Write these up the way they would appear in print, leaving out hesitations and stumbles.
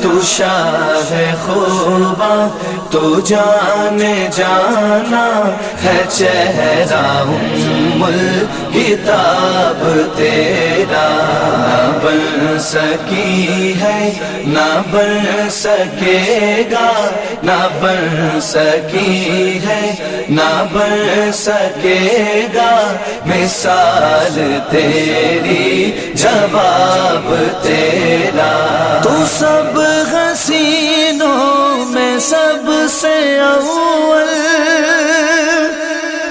तू शाह खूबा, तू जाने जाना है चेहरा उम्मुल किताब तेरा। ना बन सकी है, ना बन सकेगा, ना बन सकी है, ना बन सकेगा मिसाल तेरी, जवाब तेरा। तू सब हसीनों में सबसे अव्वल,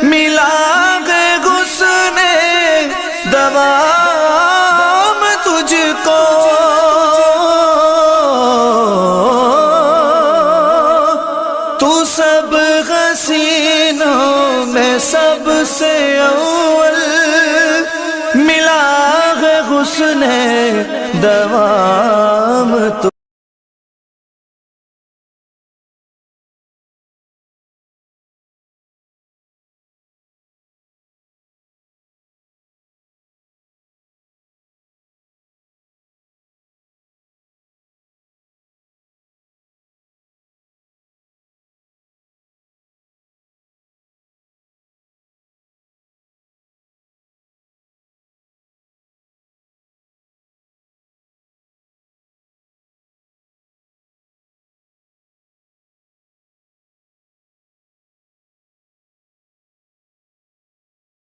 मिला गे गुस्ने दवाम तुझको। तू सब हसीनों में सबसे अव्वल, मिला है हुस्ने दवा